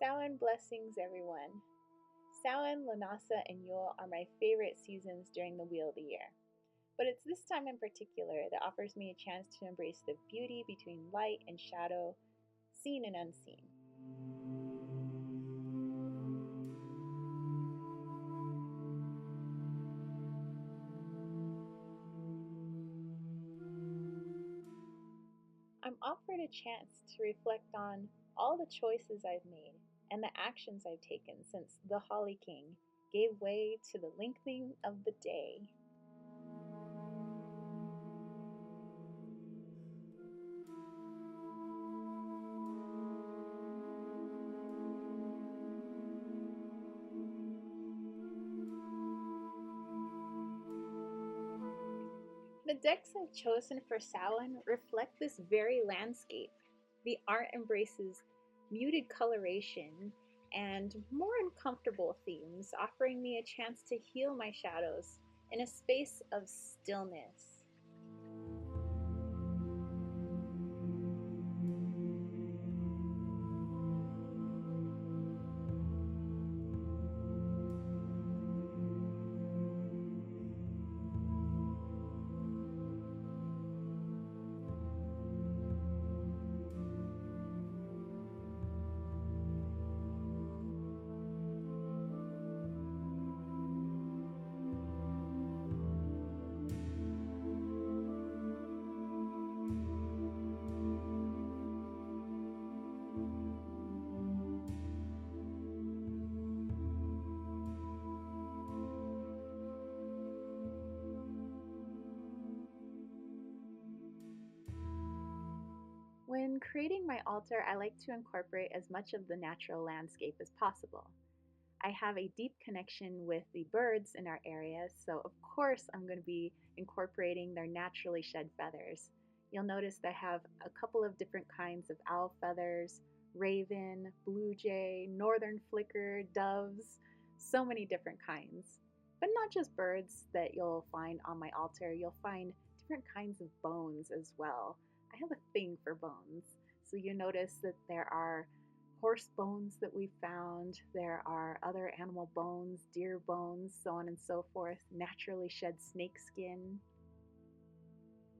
Samhain blessings, everyone. Samhain, Lanasa, and Yule are my favorite seasons during the wheel of the year. But it's this time in particular that offers me a chance to embrace the beauty between light and shadow, seen and unseen. I'm offered a chance to reflect on all the choices I've made and the actions I've taken since the Holly King gave way to the lengthening of the day. The decks I've chosen for Samhain reflect this very landscape. The art embraces muted coloration and more uncomfortable themes, offering me a chance to heal my shadows in a space of stillness. When creating my altar, I like to incorporate as much of the natural landscape as possible. I have a deep connection with the birds in our area, so of course I'm going to be incorporating their naturally shed feathers. You'll notice that I have a couple of different kinds of owl feathers, raven, blue jay, northern flicker, doves, so many different kinds. But not just birds that you'll find on my altar, you'll find different kinds of bones as well. I have a thing for bones. So you notice that there are horse bones that we found, there are other animal bones, deer bones, so on and so forth, naturally shed snake skin.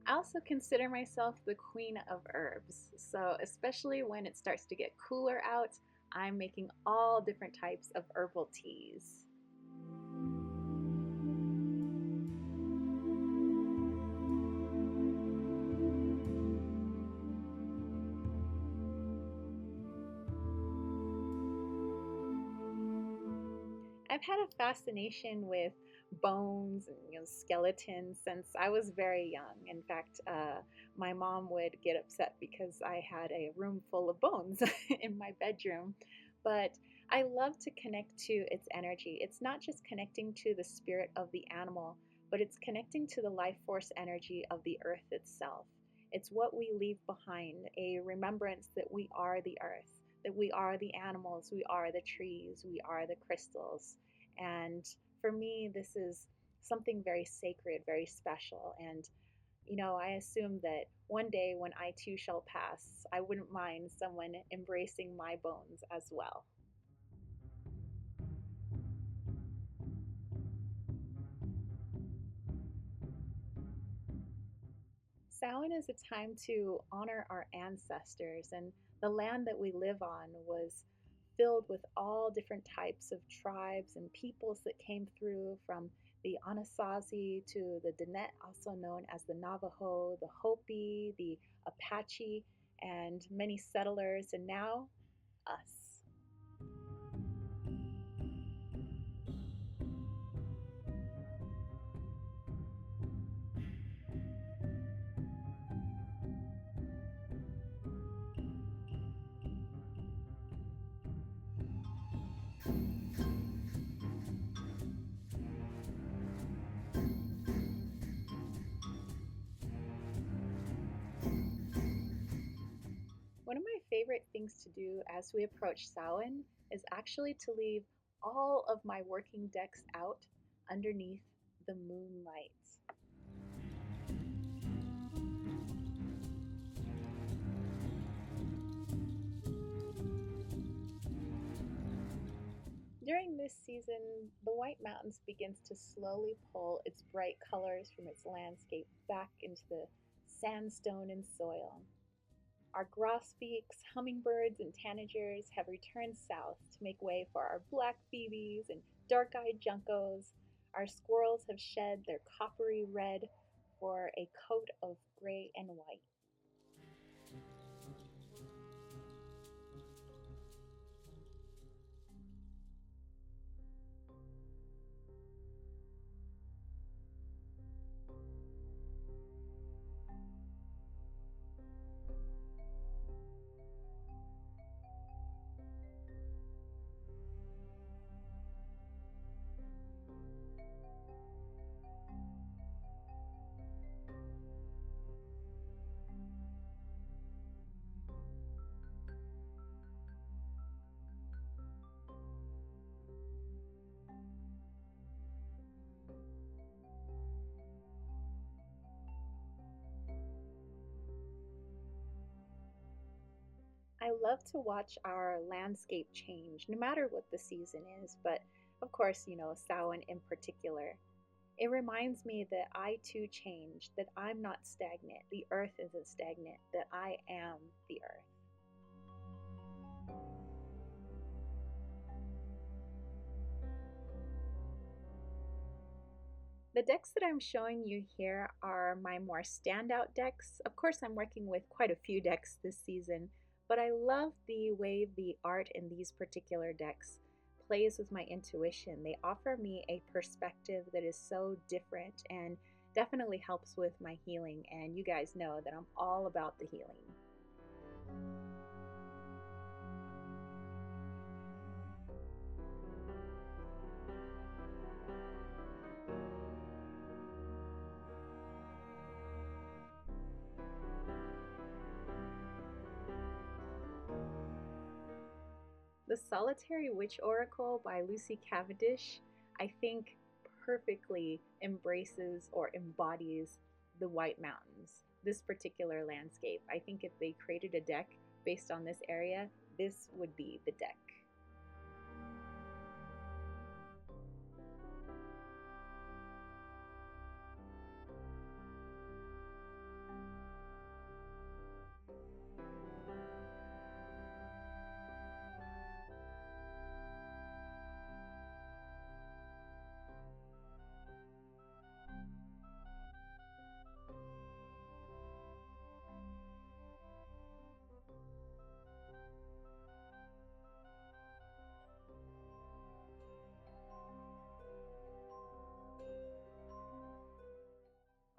I also consider myself the queen of herbs, so especially when it starts to get cooler out, I'm making all different types of herbal teas. I've had a fascination with bones and skeletons since I was very young. In fact, my mom would get upset because I had a room full of bones in my bedroom. But I love to connect to its energy. It's not just connecting to the spirit of the animal, but it's connecting to the life force energy of the earth itself. It's what we leave behind, a remembrance that we are the earth, that we are the animals, we are the trees, we are the crystals. And for me, this is something very sacred, very special. And, I assume that one day when I too shall pass, I wouldn't mind someone embracing my bones as well. Samhain is a time to honor our ancestors, and the land that we live on was filled with all different types of tribes and peoples that came through, from the Anasazi to the Diné, also known as the Navajo, the Hopi, the Apache, and many settlers, and now us. One of my favorite things to do as we approach Samhain is actually to leave all of my working decks out underneath the moonlight. During this season, the White Mountains begins to slowly pull its bright colors from its landscape back into the sandstone and soil. Our grosbeaks, hummingbirds, and tanagers have returned south to make way for our black phoebes and dark-eyed juncos. Our squirrels have shed their coppery red for a coat of gray and white. I love to watch our landscape change, no matter what the season is, but of course, Samhain in particular. It reminds me that I too change, that I'm not stagnant, the earth isn't stagnant, that I am the earth. The decks that I'm showing you here are my more standout decks. Of course, I'm working with quite a few decks this season, but I love the way the art in these particular decks plays with my intuition. They offer me a perspective that is so different and definitely helps with my healing. And you guys know that I'm all about the healing. The Solitary Witch Oracle by Lucy Cavendish, I think, perfectly embraces or embodies the White Mountains, this particular landscape. I think if they created a deck based on this area, this would be the deck.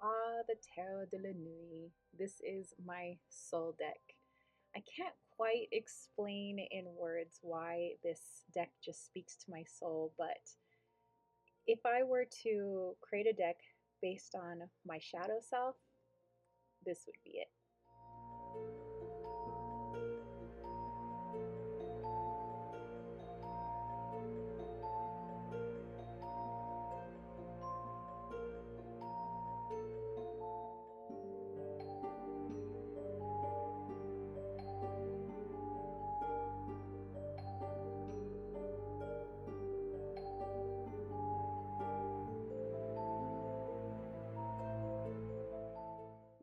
Ah, the Tarot de la Nuit. This is my soul deck. I can't quite explain in words why this deck just speaks to my soul, but if I were to create a deck based on my shadow self, this would be it.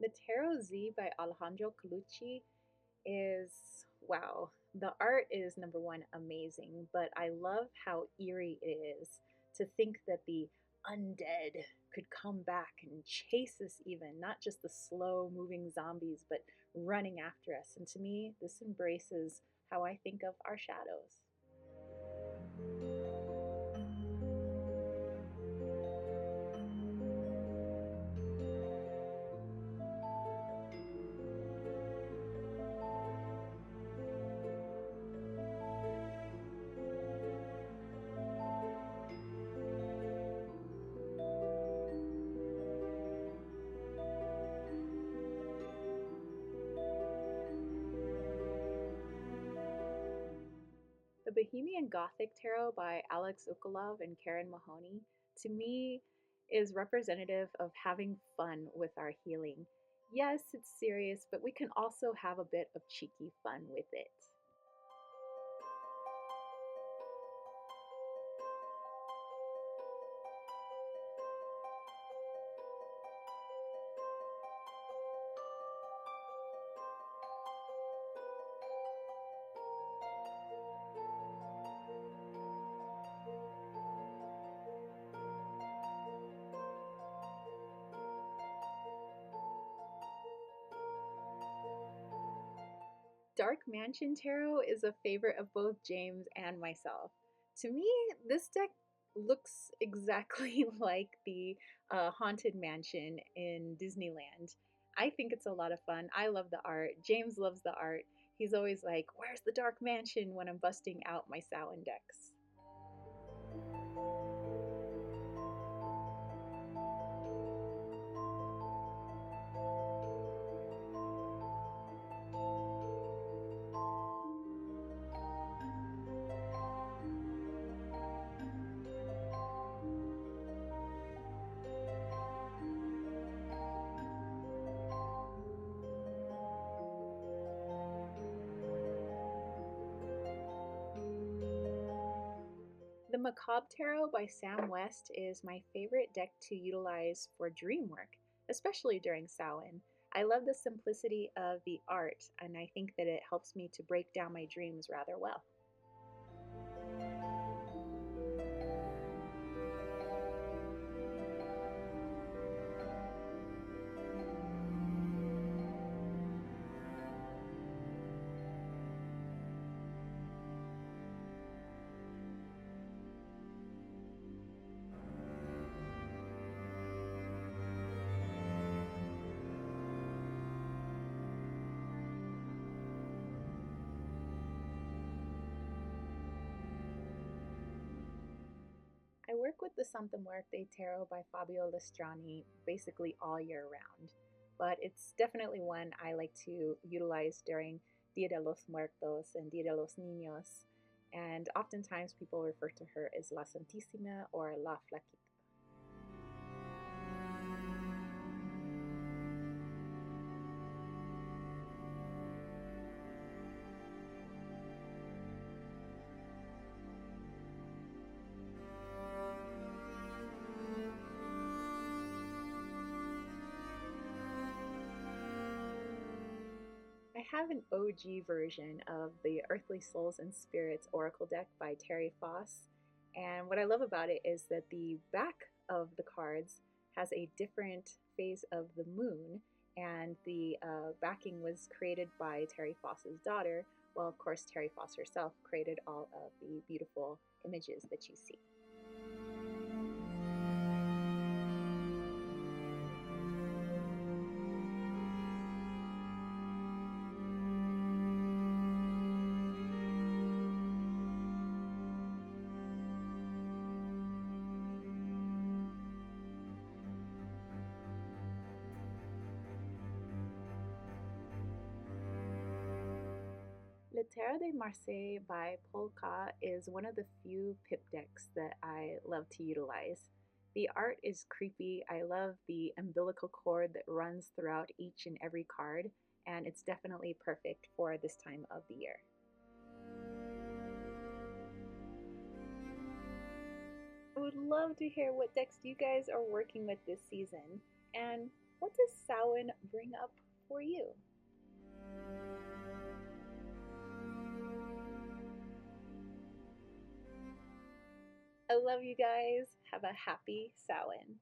The Tarot Z by Alejandro Colucci is wow. The art is number one amazing, but I love how eerie it is to think that the undead could come back and chase us, even not just the slow moving zombies, but running after us. And to me, this embraces how I think of our shadows. The Bohemian Gothic Tarot by Alex Ukolov and Karen Mahoney, to me, is representative of having fun with our healing. Yes, it's serious, but we can also have a bit of cheeky fun with it. Dark Mansion Tarot is a favorite of both James and myself. To me, this deck looks exactly like the Haunted Mansion in Disneyland. I think it's a lot of fun. I love the art. James loves the art. He's always like, "Where's the Dark Mansion?" when I'm busting out my Samhain decks. The Macabre Tarot by Sam West is my favorite deck to utilize for dream work, especially during Samhain. I love the simplicity of the art, and I think that it helps me to break down my dreams rather well. I work with the Santa Muerte Tarot by Fabio Lestrani basically all year round, but it's definitely one I like to utilize during Dia de los Muertos and Dia de los Niños, and oftentimes people refer to her as La Santísima or La Flaquita. I have an OG version of the Earthly Souls and Spirits Oracle deck by Terry Foss, and what I love about it is that the back of the cards has a different phase of the moon, and the backing was created by Terry Foss's daughter. Well, of course, Terry Foss herself created all of the beautiful images that you see. Le Tarot de Marseille by Polka is one of the few pip decks that I love to utilize. The art is creepy. I love the umbilical cord that runs throughout each and every card, and it's definitely perfect for this time of the year. I would love to hear what decks you guys are working with this season, and what does Samhain bring up for you? I love you guys. Have a happy Samhain.